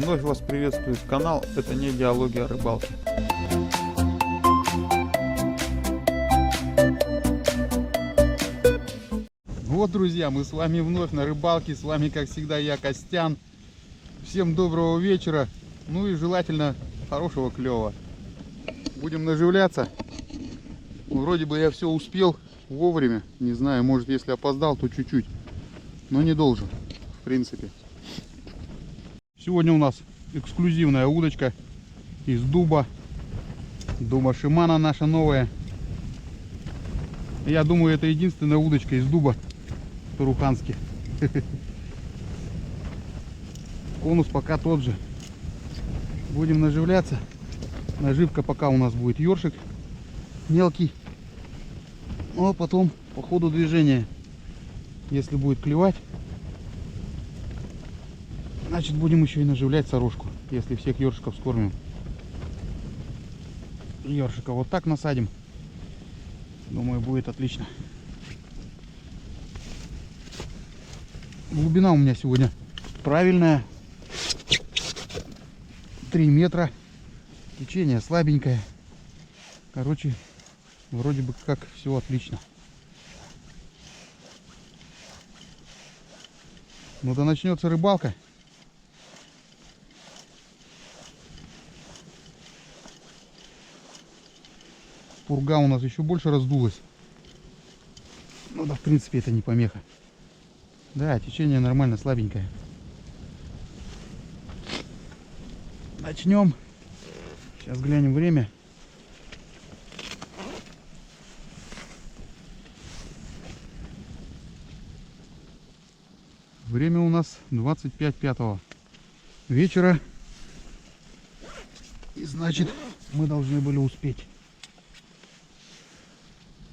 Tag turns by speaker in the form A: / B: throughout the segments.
A: Вновь вас приветствует канал «Это не диалоги о рыбалке». Вот, друзья, мы с вами вновь на рыбалке. С вами, как всегда, я, Костян. Всем доброго вечера. Ну и желательно хорошего клёва. Будем наживляться. Вроде бы я все успел вовремя. Не знаю, может, если опоздал, то чуть-чуть. Но не должен, в принципе. Сегодня у нас эксклюзивная удочка из дуба. Дуба Шимано наша новая. Я думаю, это единственная удочка из дуба Туруханский. Конус пока тот же. Будем наживляться. Наживка пока у нас будет ёршик мелкий. Но потом по ходу движения, если будет клевать, значит будем еще и наживлять сорожку, если всех ёршиков скормим. Ёршика вот так насадим. Думаю, будет отлично. Глубина у меня сегодня правильная. 3 метра. Течение слабенькое. Короче, вроде бы как все отлично. Ну да начнется рыбалка. Пурга у нас еще больше раздулась. Ну да, в принципе, это не помеха. Да, течение нормально, слабенькое. Начнем. Сейчас глянем время. Время у нас 25:05 вечера. И значит, мы должны были успеть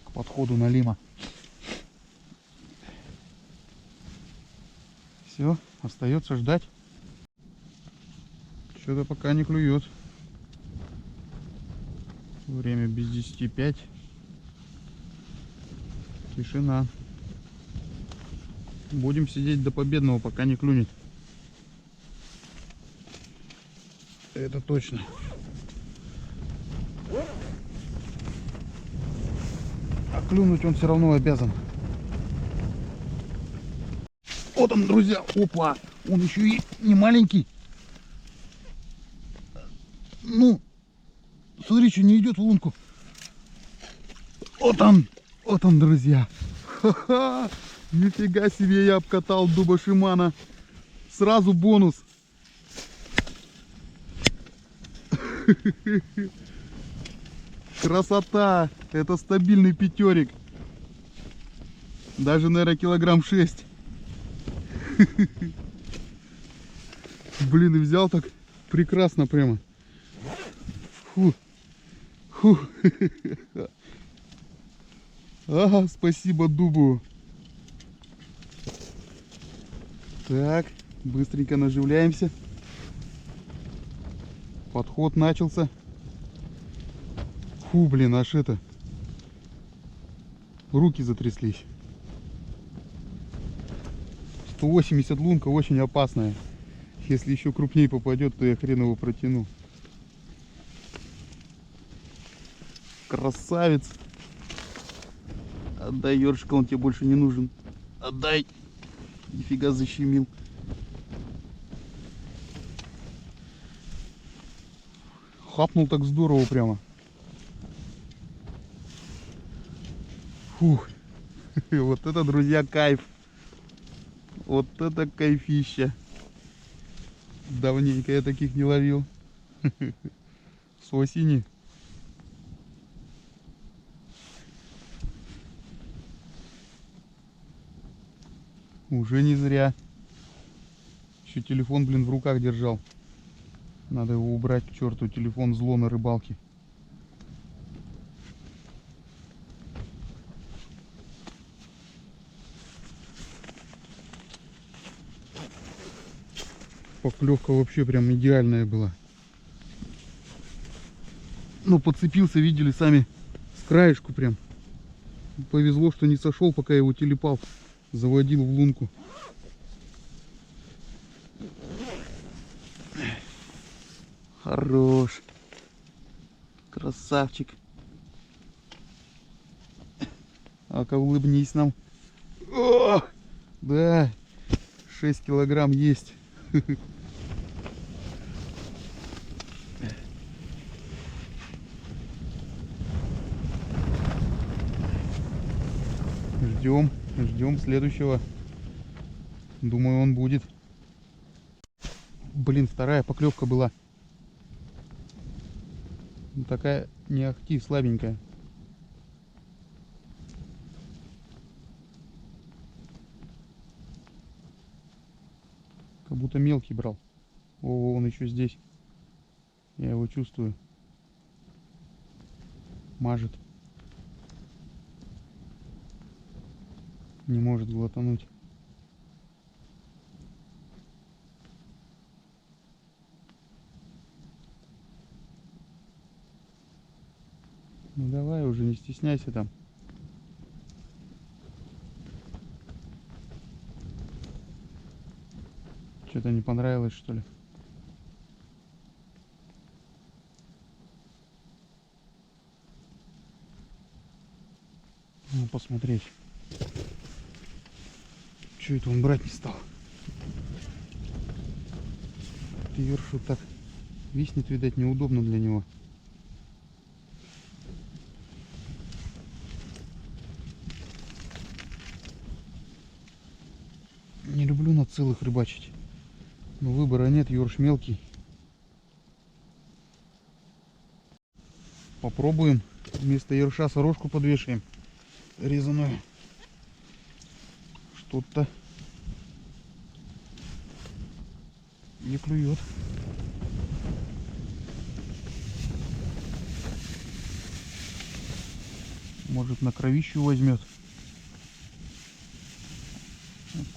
A: к подходу на Лима. Все, остается ждать. Что-то пока не клюет. Время без 10:05. Тишина. Будем сидеть до победного, пока не клюнет. Это точно. А клюнуть он все равно обязан. Вот он, друзья. Опа! Он еще и не маленький. Ну, смотри, что не идет в лунку. Вот он, друзья. Ха-ха! Нифига себе, я обкатал дуба Шимано. Сразу бонус. Красота! Это стабильный пятерик. Даже, наверное, килограмм 6. Блин, и взял так прекрасно прямо. Фу. Фу. Ага, спасибо дубу. Так, быстренько наживляемся. Подход начался. Фу, блин, аж это. Руки затряслись. 180 лунка очень опасная. Если еще крупнее попадет, то я хрен его протяну. Красавец. Отдай, ёршика, он тебе больше не нужен. Отдай. Нифига защемил. Хапнул так здорово прямо. Фух. Вот это, друзья, кайф. Вот это кайфища. Давненько я таких не ловил. С осени. Уже не зря. Еще телефон, блин, в руках держал. Надо его убрать к черту. Телефон зло на рыбалке. Поклевка вообще прям идеальная была. Ну, подцепился, видели сами, с краешку прям. Повезло, что не сошел, пока я его телепал. Заводил в лунку. Хорош. Красавчик. А-ка, улыбнись нам. О! Да, 6 килограмм есть. Ждем следующего. Думаю, он будет. Блин, вторая поклевка была. Такая не ахти, слабенькая. Как будто мелкий брал. О, он еще здесь. Я его чувствую. Мажет. Не может глотануть. Ну давай уже, не стесняйся там. Что-то не понравилось, что ли? Ну, посмотреть. Что это он брать не стал? Ёрш вот так виснет, видать, неудобно для него. Не люблю на целых рыбачить. Но выбора нет, ёрш мелкий. Попробуем. Вместо ерша сорожку подвешаем. Резаную. Что-то не клюет. Может, на кровищу возьмет.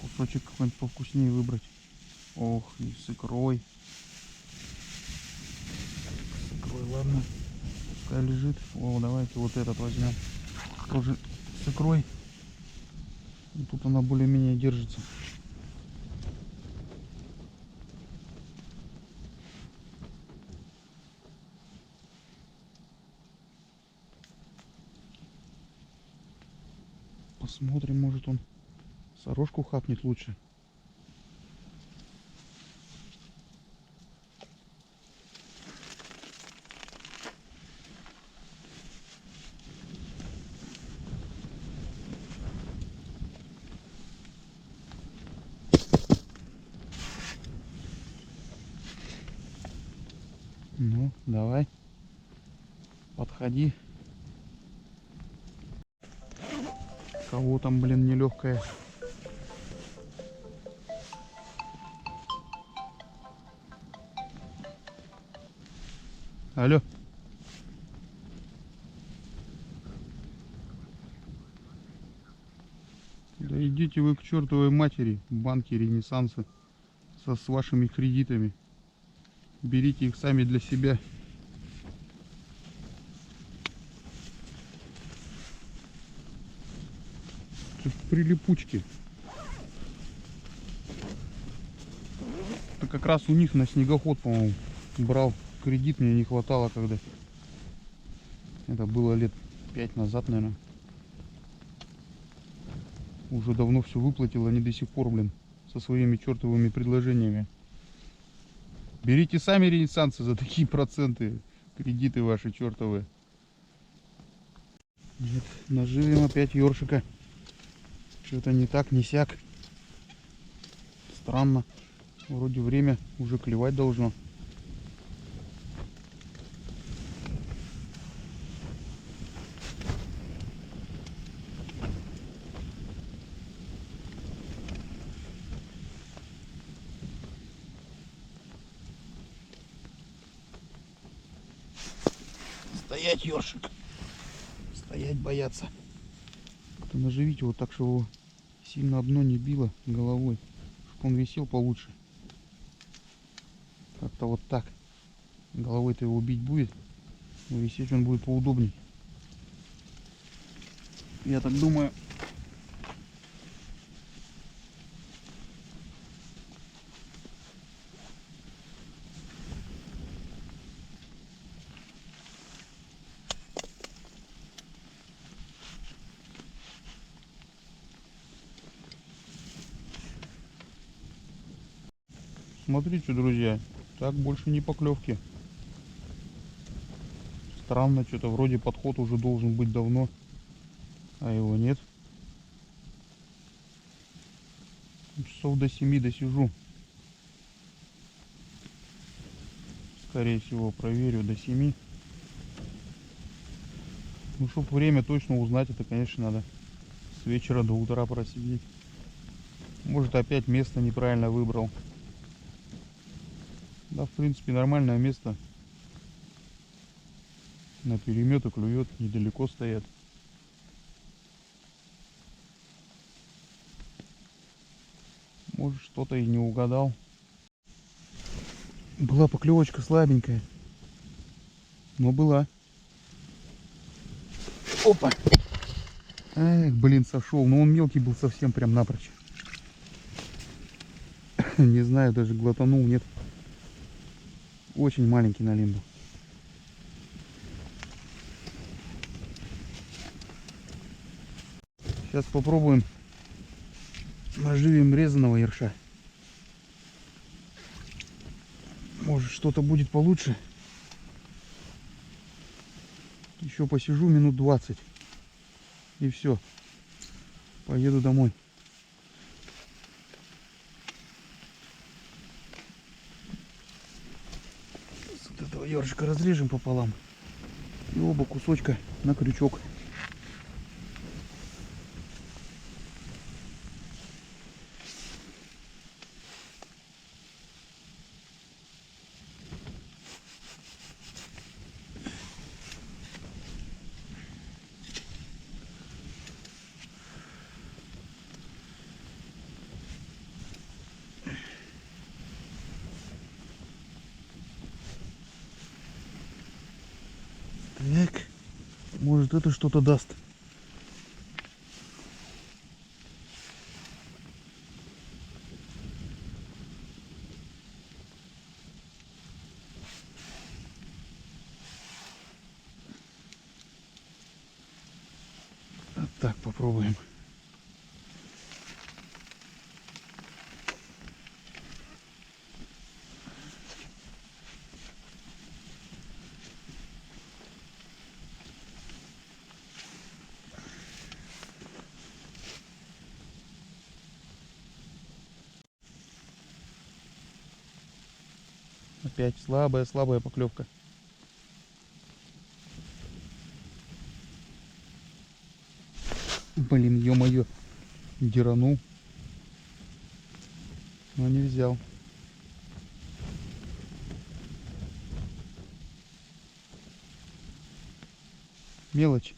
A: Кусочек какой-нибудь повкуснее выбрать. Ох, и с икрой. С икрой, ладно. Пускай лежит. О, давайте вот этот возьмем. Тоже с икрой. И тут она более-менее держится. Посмотрим, может он сорожку хапнет лучше. Ну, давай. Подходи. Кого там, блин, нелегкая. Алло. Да идите вы к чертовой матери, банки Ренессанса, с вашими кредитами. Берите их сами для себя. Тут прилипучки. Это как раз у них на снегоход, по-моему, брал кредит, мне не хватало, когда. Это было лет 5 назад, наверное. Уже давно все выплатил, они до сих пор, блин, со своими чертовыми предложениями. Берите сами Ренессансы за такие проценты. Кредиты ваши чертовые. Нет, наживем опять ёршика. Что-то не так, не сяк. Странно. Вроде время уже клевать должно. Стоять, ёршик. Стоять, бояться. Как-то наживить его так, чтобы его сильно об дно не било головой. Чтобы он висел получше. Как-то вот так. Головой-то его бить будет. Но висеть он будет поудобней. Я так думаю. Смотрите, друзья, так больше не поклевки. Странно, что-то вроде подход уже должен быть давно, а его нет. Часов до 7 досижу. Скорее всего, проверю до 7. Ну, чтобы время точно узнать, это, конечно, надо с вечера до утра просидеть. Может, опять место неправильно выбрал. Да, в принципе, нормальное место. На переметы клюет, недалеко стоят. Может, что-то и не угадал. Была поклевочка слабенькая, но была. Опа! Эх, блин, сошел. Но он мелкий был совсем прям напрочь. Не знаю, даже глотанул, нет. Очень маленький налим был. Сейчас попробуем наживим резаного ерша. Может, что-то будет получше. Еще посижу минут 20. И все. Поеду домой. Вот этого ершика разрежем пополам. И оба кусочка на крючок. Так, может, это что-то даст. Вот так попробуем. Опять слабая поклевка. Блин, ё-моё, деранул, но не взял. Мелочь,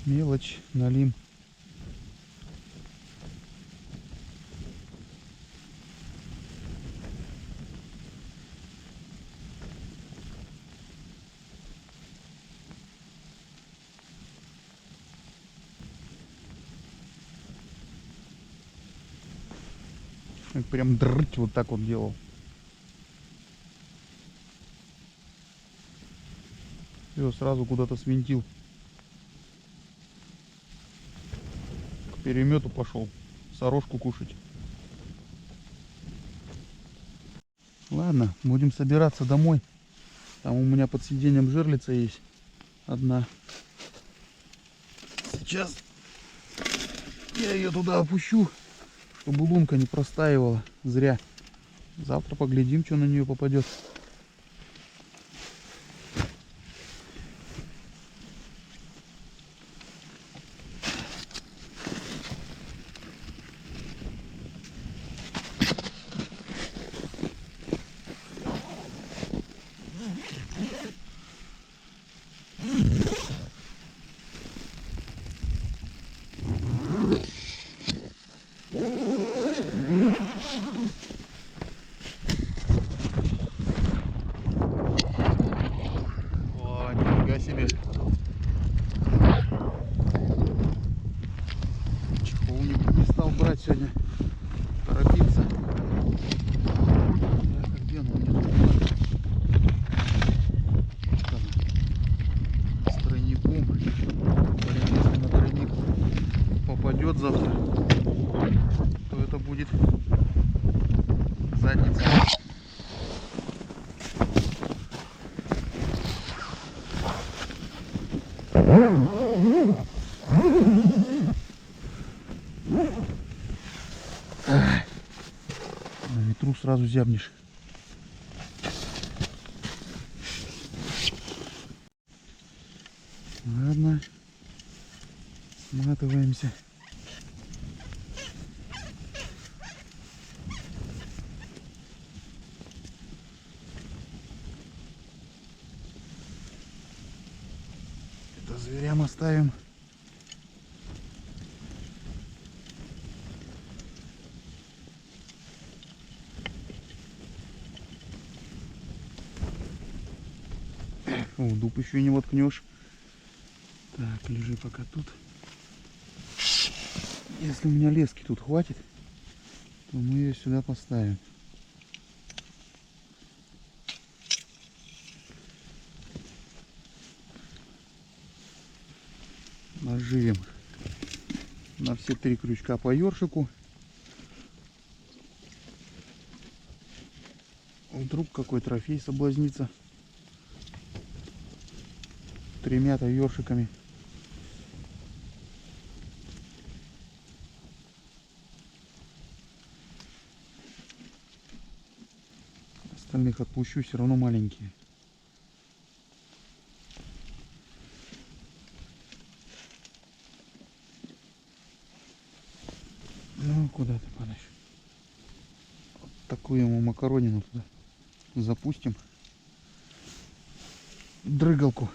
A: мелочь, налим. Прям дрыть вот так вот делал. Все, сразу куда-то свинтил. К перемету пошел. Сорожку кушать. Ладно, будем собираться домой. Там у меня под сиденьем жерлица есть. Одна. Сейчас я ее туда опущу, чтобы лунка не простаивала зря. Завтра поглядим, что на нее попадет. О, нифига себе. Чехол не стал брать сегодня. Торопиться. Так, где он у меня тут? С тройником. Блин, если на тройник попадет завтра, то это будет задница. На ветру сразу зябнешь. Ладно, сматываемся. Это зверям оставим. О, дуб еще не воткнешь. Так, лежи пока тут. Если у меня лески тут хватит, то мы ее сюда поставим. Наживем на все 3 крючка по ёршику. Вдруг какой трофей соблазнится 3-то ёршиками. Остальных отпущу, все равно маленькие. Ну, куда ты падаешь? Вот такую ему макаронину туда запустим. Дрыгалку.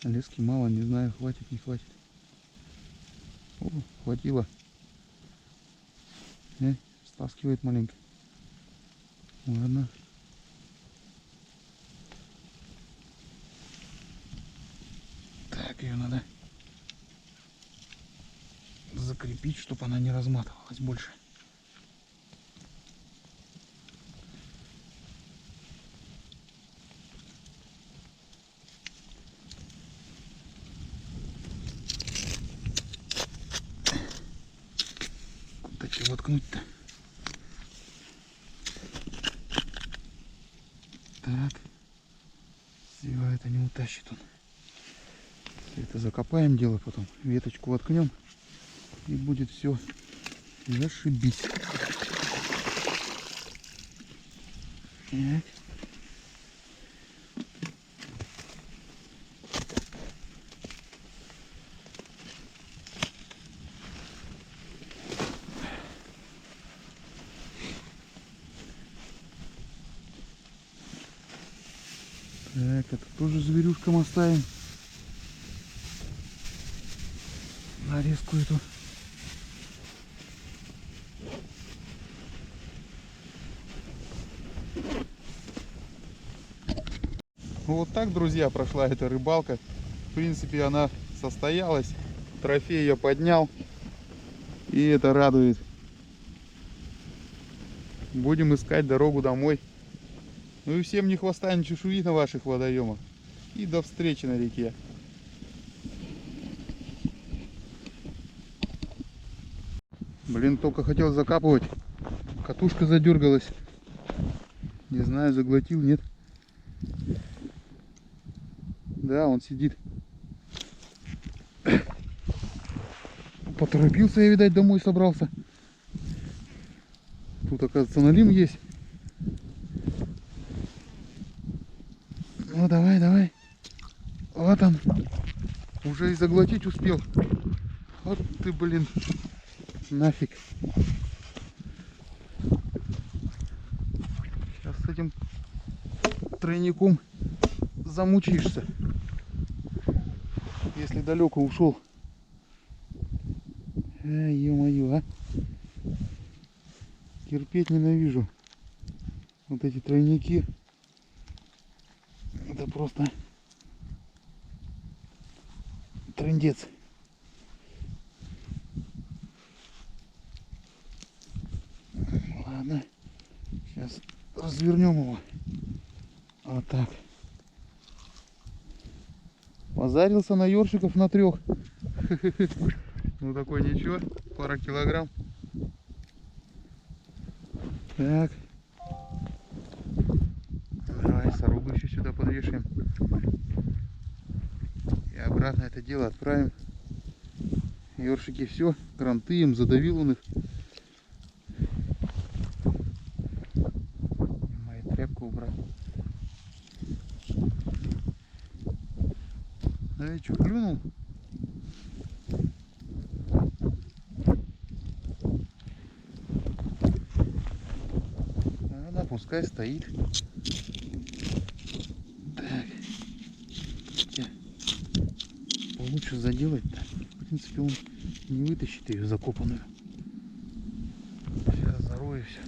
A: Лески мало, не знаю, хватит, не хватит. О, хватило. Стаскивает маленько. Ладно. Так, ее надо закрепить, чтобы она не разматывалась больше. Куда тебе воткнуть-то? Так. Все, это не утащит он. Все это закопаем дело потом. Веточку воткнем. И будет все зашибись. Так. Так, это тоже зверюшкам оставим. Нарезку эту. Вот так, друзья, прошла эта рыбалка. В принципе, она состоялась. Трофей я поднял. И это радует. Будем искать дорогу домой. Ну и всем ни хвоста, ни чешуи на ваших водоемах. И до встречи на реке. Блин, только хотел закапывать. Катушка задергалась. Не знаю, заглотил, нет. Да, он сидит. Поторопился я, видать, домой собрался. Тут, оказывается, налим есть. Ну, давай, давай. Вот он. Уже и заглотить успел. Вот ты, блин. Нафиг. Сейчас с этим тройником замучаешься. Если далеко ушел. Ё-моё, а. Терпеть ненавижу. Вот эти тройники. Это просто трындец. Ладно. Сейчас развернем его. Вот так. Позарился на ёршиков на 3. Ну такой ничего, пара килограмм. Так. Давай сорубу еще сюда подвешаем. И обратно это дело отправим. Ёршики все, гранты им, задавил он их. Мою тряпку убрал. Да я что, клюнул? Ладно, пускай стоит. Так. Лучше заделать-то. В принципе, он не вытащит ее закопанную. Сейчас зарою все.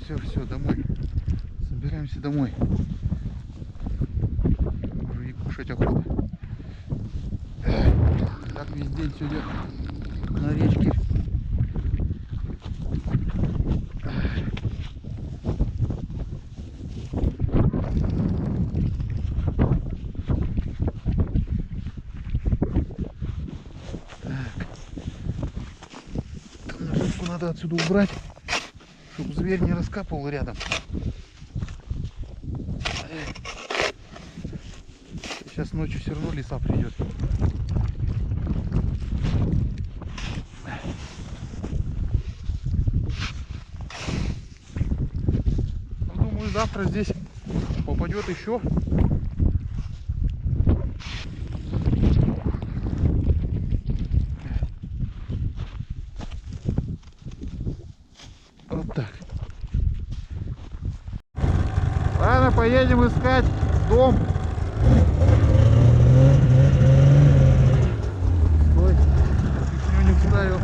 A: Все, домой. Собираемся домой. Уже и кушать охота. Так весь день сегодня на речке. Надо отсюда убрать, чтобы зверь не раскапывал рядом. Сейчас ночью все равно лиса придет. Думаю, завтра здесь попадет еще. Вот так. Ладно, поедем искать дом. Стой, пикню не вставил.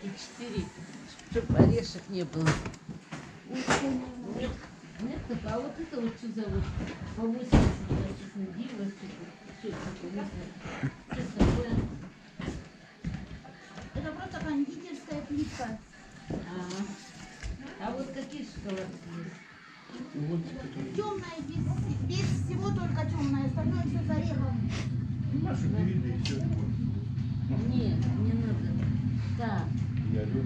B: И 4, чтобы орешек не было. Нет, нет, а вот это вот что зовут? По 80, честно, диво, что это такое? Что такое?
C: Это просто кондитерская плитка.
B: А вот какие шоколадки есть?
C: Темная, без всего только темная, остальное все с орехом.
A: Машу не видно и все.
B: Нет, не надо. Так,
A: Я люблю.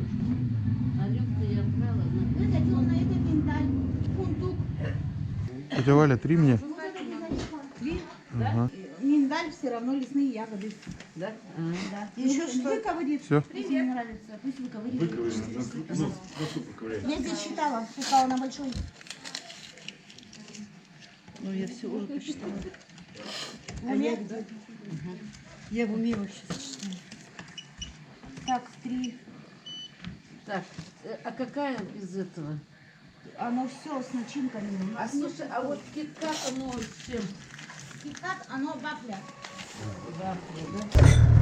B: Алёнка я брала.
C: Это темная, это миндаль, фундук.
A: Тетя Валя, 3 мне.
C: Вот это без ореха.
A: Ага.
C: Миндаль все равно лесные ягоды.
B: Да?
C: Да. Еще что? Выковырит.
A: Всё.
C: Пусть ему нравится, пусть выковыривает.
A: Выковырено. На суп поковыряй.
C: Я здесь считала, упала на большой.
D: Ну, я все уже посчитала.
C: В уме?
D: Я в уме вообще считаю.
C: Так, 3.
B: Так, а какая без этого?
C: Оно все с начинками.
B: А слушай, а вот китка, оно с чем?
C: Киткат, оно вафля.
B: Вафля, да?